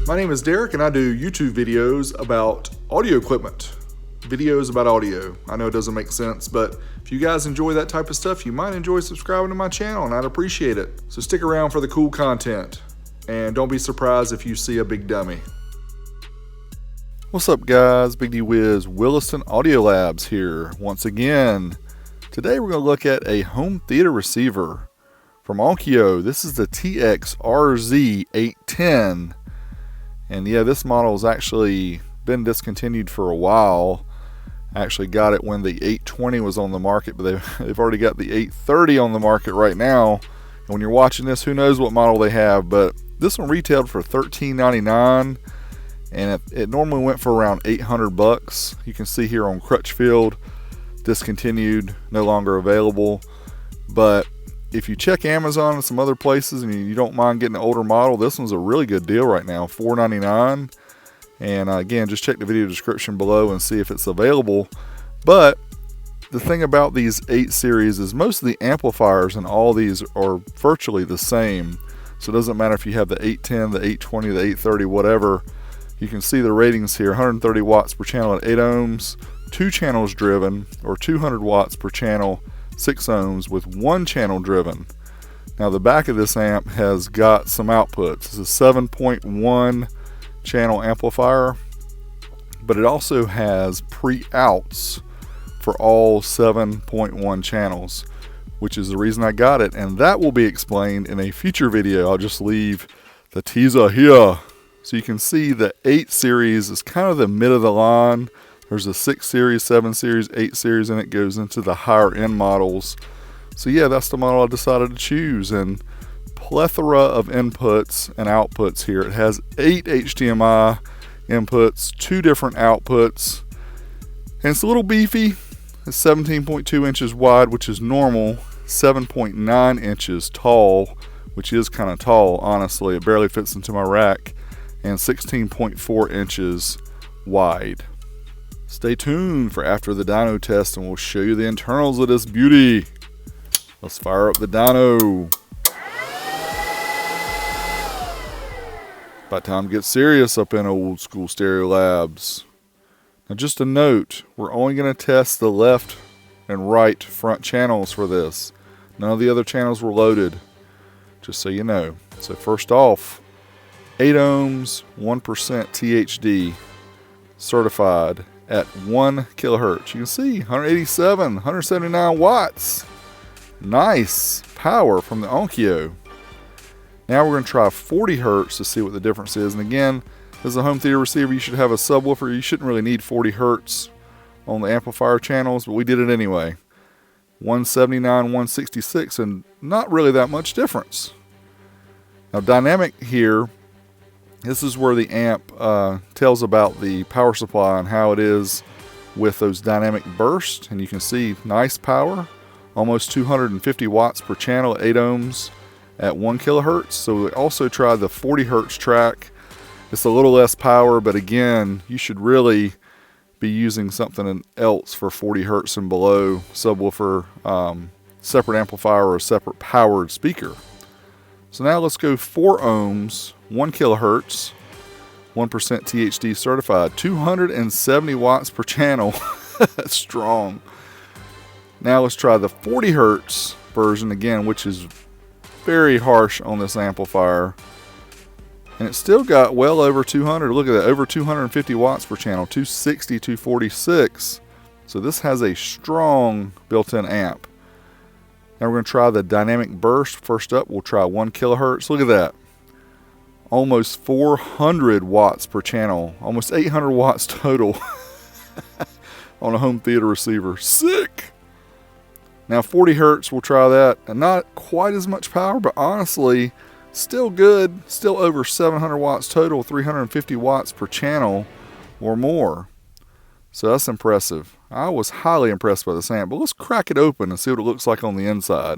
My name is Derek and I do YouTube videos about audio equipment. Videos about audio. I know it doesn't make sense, but if you guys enjoy that type of stuff, you might enjoy subscribing to my channel and I'd appreciate it. So stick around for the cool content and don't be surprised if you see a big dummy. What's up guys, Big D Wiz, Williston Audio Labs here once again. Today we're going to look at a home theater receiver from Onkyo. This is the TX-RZ810. And yeah, this model has actually been discontinued for a while. I actually got it when the 820 was on the market, but they've already got the 830 on the market right now. And when you're watching this, who knows what model they have, but this one retailed for $13.99, and it normally went for around 800 bucks. You can see here on Crutchfield, discontinued, no longer available. But if you check Amazon and some other places and you don't mind getting an older model, this one's a really good deal right now, $4.99. And again, just check the video description below and see if it's available. But the thing about these 8 series is most of the amplifiers in all these are virtually the same. So it doesn't matter if you have the 810, the 820, the 830, whatever. You can see the ratings here, 130 watts per channel at 8 ohms, 2 channels driven, or 200 watts per channel, 6 ohms with 1 channel driven. Now the back of this amp has got some outputs. It's a 7.1 channel amplifier, but it also has pre-outs for all 7.1 channels, which is the reason I got it, and that will be explained in a future video. I'll just leave the teaser here. So you can see the 8 series is kind of the mid of the line. There's a 6 series, 7 series, 8 series, and it goes into the higher end models. So yeah, that's the model I decided to choose, and plethora of inputs and outputs here. It has 8 HDMI inputs, 2 different outputs, and it's a little beefy. It's 17.2 inches wide, which is normal, 7.9 inches tall, which is kind of tall, honestly. It barely fits into my rack, and 16.4 inches wide. Stay tuned for after the dyno test and we'll show you the internals of this beauty. Let's fire up the dyno. About time to get serious up in Old School Stereo Labs. Now just a note, we're only going to test the left and right front channels for this. None of the other channels were loaded, just so you know. So first off, 8 ohms, 1% THD, certified at 1 kilohertz. You can see 187, 179 watts. Nice power from the Onkyo. Now we're going to try 40 hertz to see what the difference is. And again, as a home theater receiver, you should have a subwoofer. You shouldn't really need 40 hertz on the amplifier channels, but we did it anyway. 179, 166, and not really that much difference. Now dynamic here, this is where the amp tells about the power supply and how it is with those dynamic bursts. And you can see nice power, almost 250 watts per channel, 8 ohms at 1 kilohertz. So we also tried the 40 hertz track. It's a little less power, but again, you should really be using something else for 40 hertz and below, subwoofer, separate amplifier, or a separate powered speaker. So now let's go 4 ohms, 1 kilohertz, 1% THD certified, 270 watts per channel. That's strong. Now let's try the 40 hertz version again, which is very harsh on this amplifier. And it's still got well over 200. Look at that, over 250 watts per channel, 260, 246. So this has a strong built-in amp. Now we're going to try the dynamic burst. First up, we'll try 1 kilohertz. Look at that. Almost 400 watts per channel. Almost 800 watts total on a home theater receiver. Sick! Now 40 hertz, we'll try that. And not quite as much power, but honestly, still good. Still over 700 watts total, 350 watts per channel or more. So that's impressive. I was highly impressed by this amp, but let's crack it open and see what it looks like on the inside.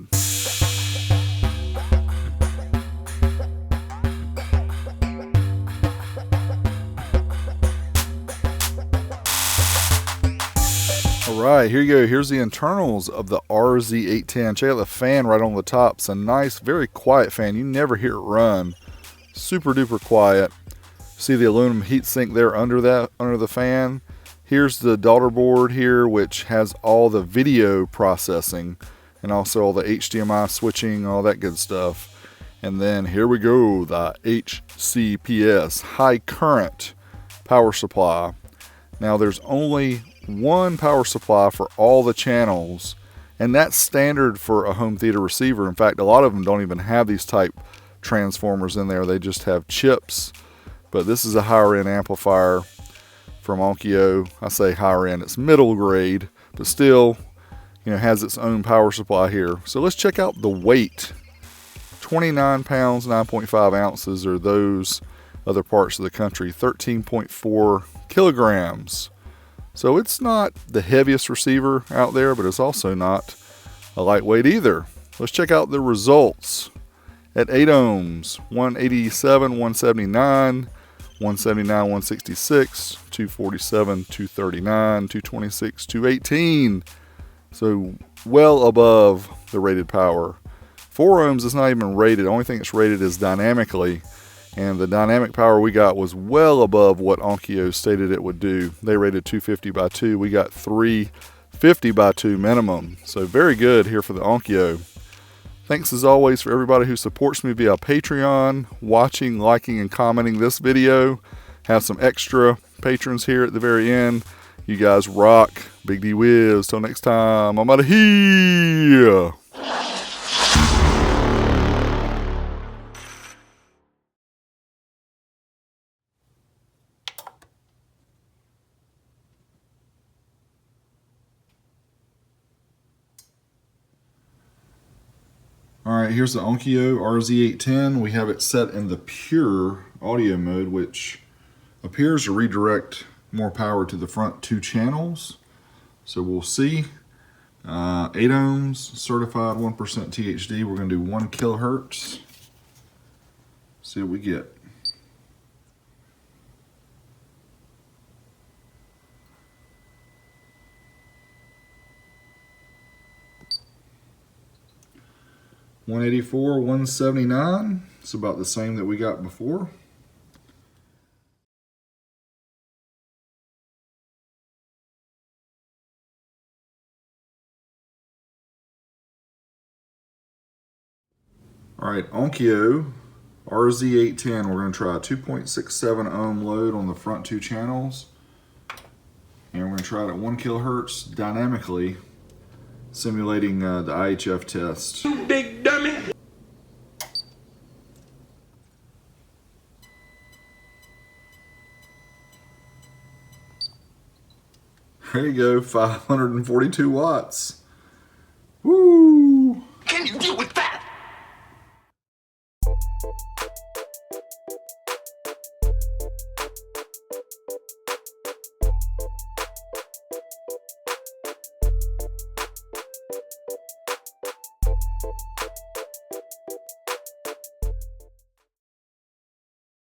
Alright, here you go. Here's the internals of the RZ810. Check out the fan right on the top. It's a nice, very quiet fan. You never hear it run. Super duper quiet. See the aluminum heatsink there under the fan. Here's the daughter board here, which has all the video processing and also all the HDMI switching, all that good stuff. And then here we go, the HCPS, high current power supply. Now there's only one power supply for all the channels, and that's standard for a home theater receiver. In fact, a lot of them don't even have these type transformers in there. They just have chips. But this is a higher end amplifier from Onkyo. I say higher end, it's middle grade, but still, has its own power supply here. So let's check out the weight. 29 pounds, 9.5 ounces are those other parts of the country. 13.4 kilograms. So it's not the heaviest receiver out there, but it's also not a lightweight either. Let's check out the results. At 8 ohms, 187, 179, 179, 166, 247, 239, 226, 218. So well above the rated power. 4 ohms is not even rated. The only thing that's rated is dynamically. And the dynamic power we got was well above what Onkyo stated it would do. They rated 250 by 2. We got 350 by 2 minimum. So very good here for the Onkyo. Thanks as always for everybody who supports me via Patreon, watching, liking, and commenting this video. Have some extra patrons here at the very end. You guys rock. Big D Wiz. Till next time, I'm out of here. Alright, here's the Onkyo RZ810. We have it set in the pure audio mode, which appears to redirect more power to the front 2 channels. So we'll see. 8 ohms, certified 1% THD. We're going to do 1 kilohertz. See what we get. $184, $179. It's about the same that we got before. Alright, Onkyo RZ810. We're going to try a 2.67 ohm load on the front 2 channels. And we're going to try it at 1 kilohertz dynamically, simulating the IHF test. You big dummy! There you go, 542 watts. Woo! Can you deal with